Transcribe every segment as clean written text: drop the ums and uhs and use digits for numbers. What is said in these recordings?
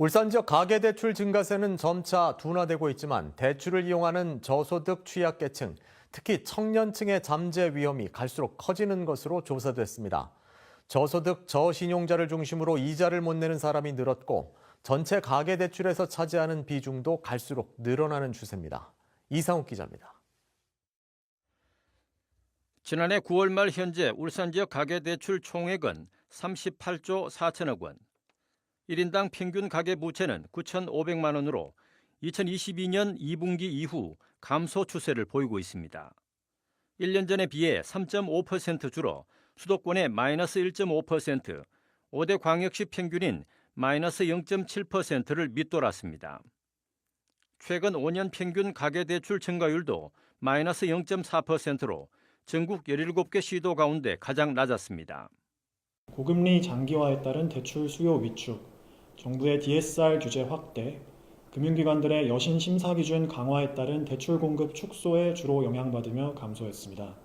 울산 지역 가계대출 증가세는 점차 둔화되고 있지만 대출을 이용하는 저소득 취약계층, 특히 청년층의 잠재 위험이 갈수록 커지는 것으로 조사됐습니다. 저소득 저신용자를 중심으로 이자를 못 내는 사람이 늘었고 전체 가계대출에서 차지하는 비중도 갈수록 늘어나는 추세입니다. 이상욱 기자입니다. 지난해 9월 말 현재 울산 지역 가계대출 총액은 38조 4천억 원. 1인당 평균 가계부채는 9,500만 원으로 2022년 2분기 이후 감소 추세를 보이고 있습니다. 1년 전에 비해 3.5% 줄어 수도권의 마이너스 1.5%, 5대 광역시 평균인 마이너스 0.7%를 밑돌았습니다. 최근 5년 평균 가계대출 증가율도 마이너스 0.4%로 전국 17개 시도 가운데 가장 낮았습니다. 고금리 장기화에 따른 대출 수요 위축, 정부의 DSR 규제 확대, 금융기관들의 여신 심사 기준 강화에 따른 대출 공급 축소에 주로 영향받으며 감소했습니다.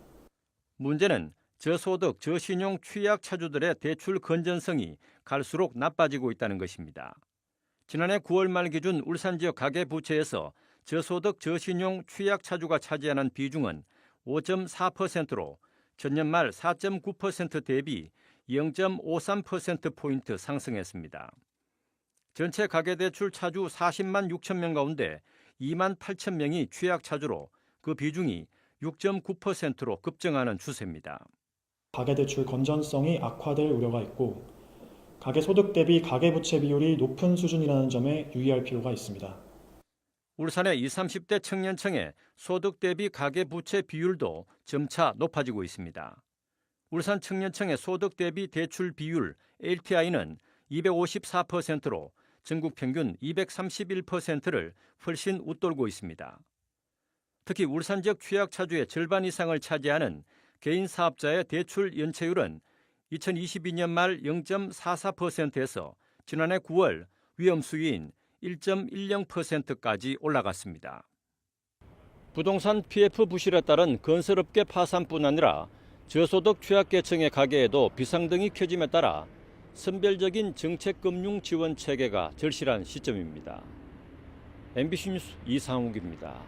문제는 저소득, 저신용 취약 차주들의 대출 건전성이 갈수록 나빠지고 있다는 것입니다. 지난해 9월 말 기준 울산 지역 가계부채에서 저소득, 저신용 취약 차주가 차지하는 비중은 5.4%로 전년 말 4.9% 대비 0.53%포인트 상승했습니다. 전체 가계대출 차주 40만 6천 명 가운데 2만 8천 명이 취약 차주로 그 비중이 6.9%로 급증하는 추세입니다. 가계대출 건전성이 악화될 우려가 있고 가계소득 대비 가계부채 비율이 높은 수준이라는 점에 유의할 필요가 있습니다. 울산의 20, 30대 청년층의 소득 대비 가계부채 비율도 점차 높아지고 있습니다. 울산 청년층의 소득 대비 대출 비율 LTI는 254%로 전국 평균 231%를 훨씬 웃돌고 있습니다. 특히 울산 지역 취약 차주의 절반 이상을 차지하는 개인 사업자의 대출 연체율은 2022년 말 0.44%에서 지난해 9월 위험 수위인 1.10%까지 올라갔습니다. 부동산 PF 부실에 따른 건설업계 파산뿐 아니라 저소득 취약계층의 가계에도 비상등이 켜짐에 따라 선별적인 정책금융 지원 체계가 절실한 시점입니다. MBC 뉴스 이상욱입니다.